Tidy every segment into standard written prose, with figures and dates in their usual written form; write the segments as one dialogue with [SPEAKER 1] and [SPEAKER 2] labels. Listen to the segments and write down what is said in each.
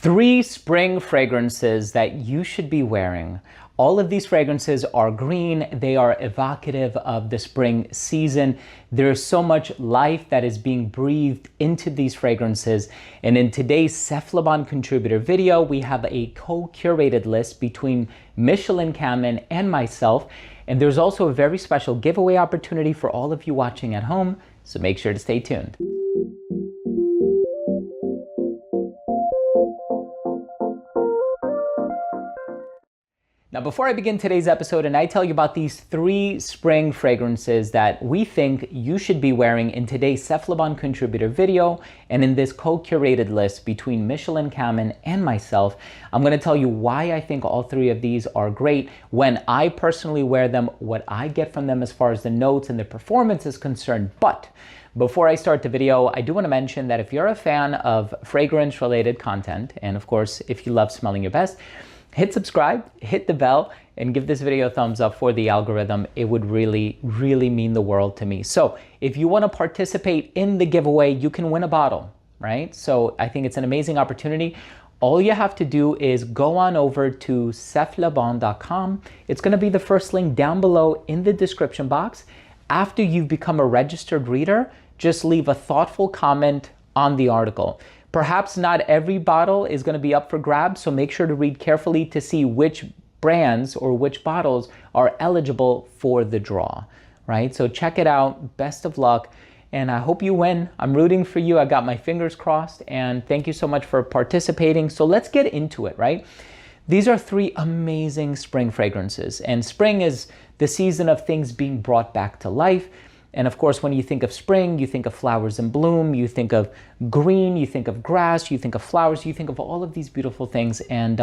[SPEAKER 1] 3 spring fragrances that you should be wearing. All of these fragrances are green. They are evocative of the spring season. There's so much life that is being breathed into these fragrances. And in today's Cephalabon contributor video, we have a co-curated list between Michelin Kamen and myself. And there's also a very special giveaway opportunity for all of you watching at home. So make sure to stay tuned. Now, before I begin today's episode and I tell you about these 3 spring fragrances that we think you should be wearing in today's Cephalabon contributor video and in this co-curated list between Michelin Kamen and myself, I'm going to tell you why I think all 3 of these are great, when I personally wear them, what I get from them as far as the notes and the performance is concerned. But before I start the video, I do want to mention that if you're a fan of fragrance-related content, and of course, if you love smelling your best, hit subscribe, hit the bell, and give this video a thumbs up for the algorithm. It would really, really mean the world to me. So if you want to participate in the giveaway, you can win a bottle, right? So I think it's an amazing opportunity. All you have to do is go on over to cephalabon.com. It's going to be the first link down below in the description box. After you've become a registered reader, just leave a thoughtful comment on the article. Perhaps not every bottle is going to be up for grabs, so make sure to read carefully to see which brands or which bottles are eligible for the draw, right? So check it out. Best of luck, and I hope you win. I'm rooting for you. I got my fingers crossed, and thank you so much for participating. So let's get into it, right? These are 3 amazing spring fragrances, and spring is the season of things being brought back to life. And of course, when you think of spring, you think of flowers in bloom, you think of green, you think of grass, you think of flowers, you think of all of these beautiful things. And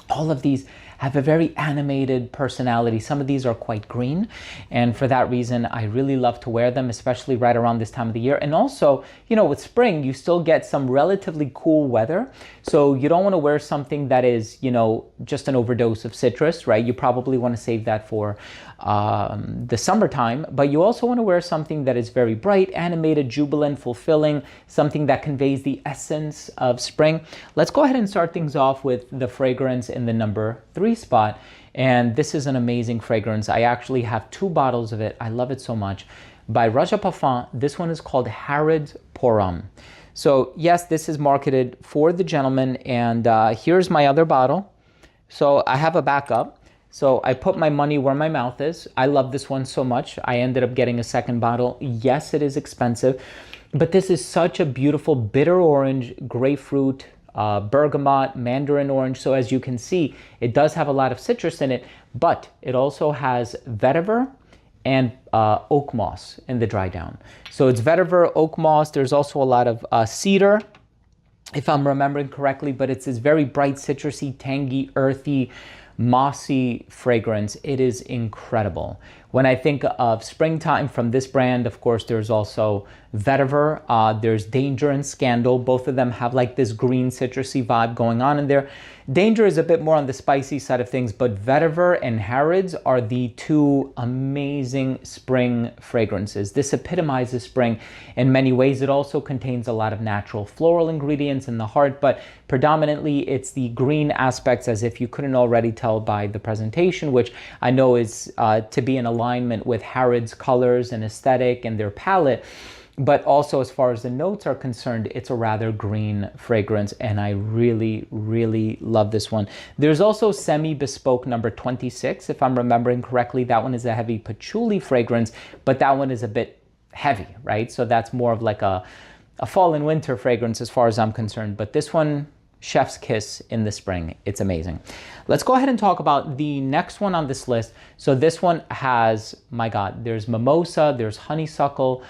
[SPEAKER 1] all of these have a very animated personality. Some of these are quite green. And for that reason, I really love to wear them, especially right around this time of the year. And also, you know, with spring, you still get some relatively cool weather. So you don't want to wear something that is, you know, just an overdose of citrus, right? You probably want to save that for the summertime, but you also want to wear something that is very bright, animated, jubilant, fulfilling, something that conveys the essence of spring. Let's go ahead and start things off with the fragrance in the number 3 spot. And this is an amazing fragrance. I actually have 2 bottles of it. I love it so much. By Roja Parfums. This one is called Harrods Pour Homme. So yes, this is marketed for the gentleman. And here's my other bottle. So I have a backup. So I put my money where my mouth is. I love this one so much. I ended up getting a second bottle. Yes, it is expensive, but this is such a beautiful bitter orange, grapefruit, bergamot, mandarin orange. So as you can see, it does have a lot of citrus in it, but it also has vetiver and oak moss in the dry down. So it's vetiver, oak moss. There's also a lot of cedar, if I'm remembering correctly, but it's this very bright, citrusy, tangy, earthy, mossy fragrance. It is incredible. When I think of springtime from this brand, of course, there's also vetiver, there's Danger and Scandal. Both of them have like this green citrusy vibe going on in there. Danger is a bit more on the spicy side of things, but vetiver and Harrods are the 2 amazing spring fragrances. This epitomizes spring in many ways. It also contains a lot of natural floral ingredients in the heart, but predominantly it's the green aspects, as if you couldn't already tell by the presentation, which I know is to be in alignment with Harrods' colors and aesthetic and their palette. But also, as far as the notes are concerned, it's a rather green fragrance, and I really, really love this one. There's also Semi-Bespoke number 26, if I'm remembering correctly. That one is a heavy patchouli fragrance, but that one is a bit heavy, right? So that's more of like a fall and winter fragrance as far as I'm concerned. But this one, chef's kiss in the spring. It's amazing. Let's go ahead and talk about the next one on this list. So this one has, my God, there's mimosa, there's honeysuckle.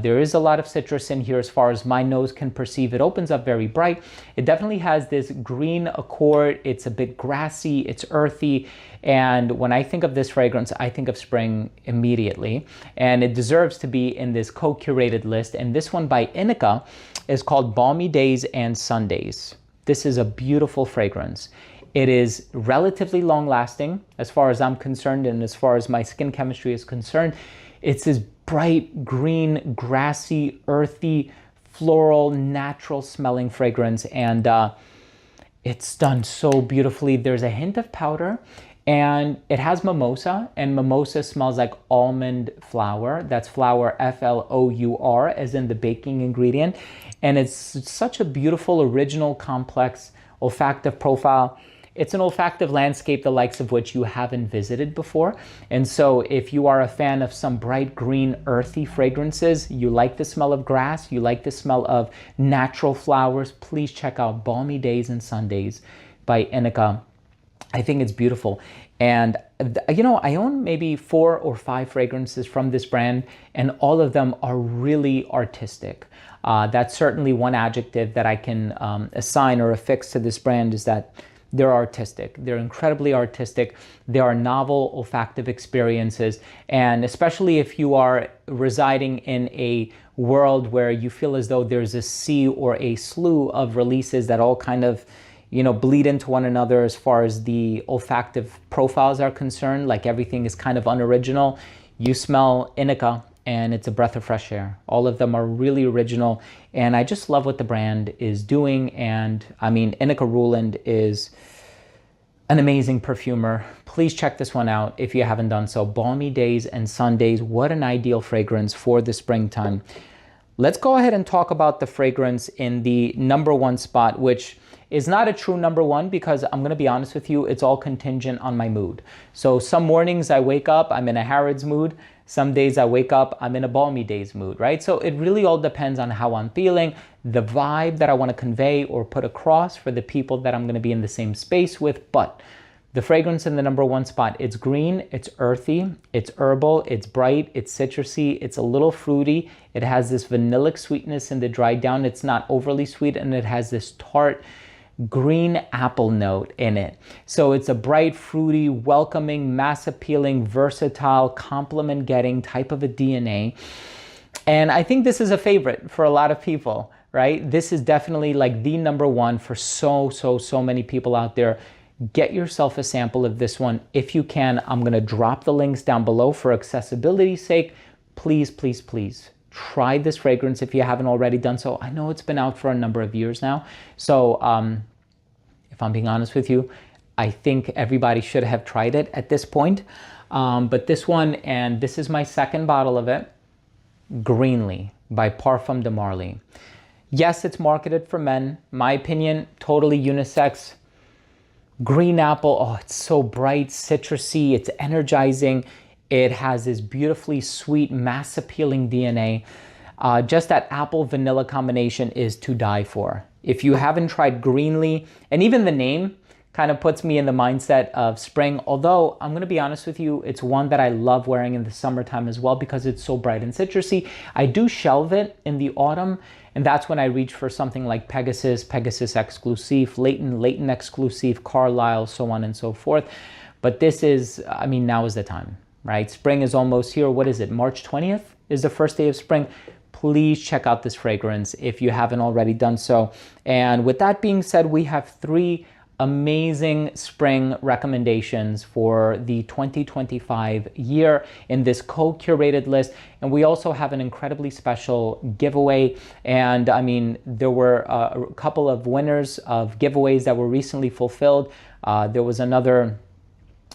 [SPEAKER 1] There is a lot of citrus in here as far as my nose can perceive. It opens up very bright. It definitely has this green accord. It's a bit grassy, it's earthy. And when I think of this fragrance, I think of spring immediately. And it deserves to be in this co-curated list. And this one by Innica is called Balmy Days and Sundays. This is a beautiful fragrance. It is relatively long lasting as far as I'm concerned, and as far as my skin chemistry is concerned. It's this bright green, grassy, earthy, floral, natural smelling fragrance. And It's done so beautifully. There's a hint of powder, and it has mimosa, and mimosa smells like almond flour. That's flour, Flour, as in the baking ingredient. And it's such a beautiful, original, complex olfactive profile. It's an olfactive landscape the likes of which you haven't visited before. And so if you are a fan of some bright green, earthy fragrances, you like the smell of grass, you like the smell of natural flowers, please check out Balmy Days and Sundays by Innica. I think it's beautiful. And you know, I own maybe 4 or 5 fragrances from this brand, and all of them are really artistic. That's certainly one adjective that I can assign or affix to this brand, is that they're artistic. They're incredibly artistic. They are novel olfactive experiences. And especially if you are residing in a world where you feel as though there's a sea or a slew of releases that all kind of, you know, bleed into one another as far as the olfactive profiles are concerned, like everything is kind of unoriginal, you smell Innica and it's a breath of fresh air. All of them are really original, and I just love what the brand is doing. And I mean, Innica Ruland is an amazing perfumer. Please check this one out if you haven't done so. Balmy Days and Sundays, what an ideal fragrance for the springtime. Let's go ahead and talk about the fragrance in the #1 spot, which is not a true #1 because I'm gonna be honest with you, it's all contingent on my mood. So some mornings I wake up, I'm in a Harrods mood. Some days I wake up, I'm in a Balmy Days mood, right? So it really all depends on how I'm feeling, the vibe that I wanna convey or put across for the people that I'm gonna be in the same space with. But the fragrance in the #1 spot, it's green, it's earthy, it's herbal, it's bright, it's citrusy, it's a little fruity. It has this vanillic sweetness in the dry down. It's not overly sweet, and it has this tart green apple note in it. So it's a bright, fruity, welcoming, mass appealing, versatile, compliment getting type of a DNA. And I think this is a favorite for a lot of people, right? This is definitely like the #1 for so many people out there. Get yourself a sample of this one if you can. I'm gonna drop the links down below for accessibility's sake. Please, please, please try this fragrance if you haven't already done so. I know it's been out for a number of years now. So if I'm being honest with you, I think everybody should have tried it at this point. But this one, and this is my second bottle of it, Greenley by Parfums de Marly. Yes, it's marketed for men. My opinion, totally unisex. Green apple, oh, it's so bright, citrusy, it's energizing. It has this beautifully sweet, mass appealing DNA. Just that apple vanilla combination is to die for. If you haven't tried Greenley, and even the name kind of puts me in the mindset of spring, although I'm gonna be honest with you, it's one that I love wearing in the summertime as well because it's so bright and citrusy. I do shelve it in the autumn, and that's when I reach for something like Pegasus, Pegasus Exclusive, Leighton Exclusive, Carlisle, so on and so forth. But this is, I mean, now is the time, right? Spring is almost here. What is it? March 20th is the first day of spring. Please check out this fragrance if you haven't already done so. And with that being said, we have 3 amazing spring recommendations for the 2025 year in this co-curated list. And we also have an incredibly special giveaway. And I mean, there were a couple of winners of giveaways that were recently fulfilled. There was another,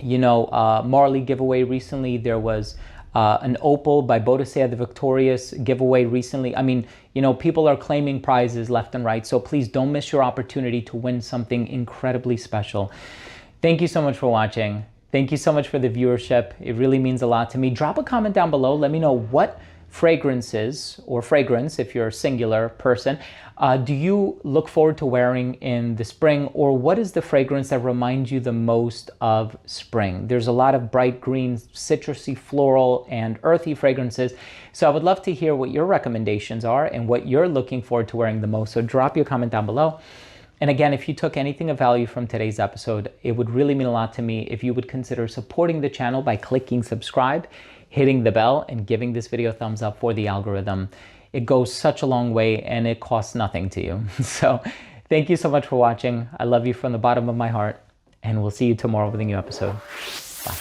[SPEAKER 1] you know, Marley giveaway recently. There was an Opal by Bodicea the Victorious giveaway recently. I mean, you know, people are claiming prizes left and right, so please don't miss your opportunity to win something incredibly special. Thank you so much for watching. Thank you so much for the viewership. It really means a lot to me. Drop a comment down below. Let me know what fragrances, or fragrance if you're a singular person, do you look forward to wearing in the spring, or what is the fragrance that reminds you the most of spring? There's a lot of bright green, citrusy, floral, and earthy fragrances. So I would love to hear what your recommendations are and what you're looking forward to wearing the most. So drop your comment down below. And again, if you took anything of value from today's episode, it would really mean a lot to me if you would consider supporting the channel by clicking subscribe, hitting the bell, and giving this video a thumbs up for the algorithm. It goes such a long way and it costs nothing to you. So thank you so much for watching. I love you from the bottom of my heart, and we'll see you tomorrow with a new episode. Bye.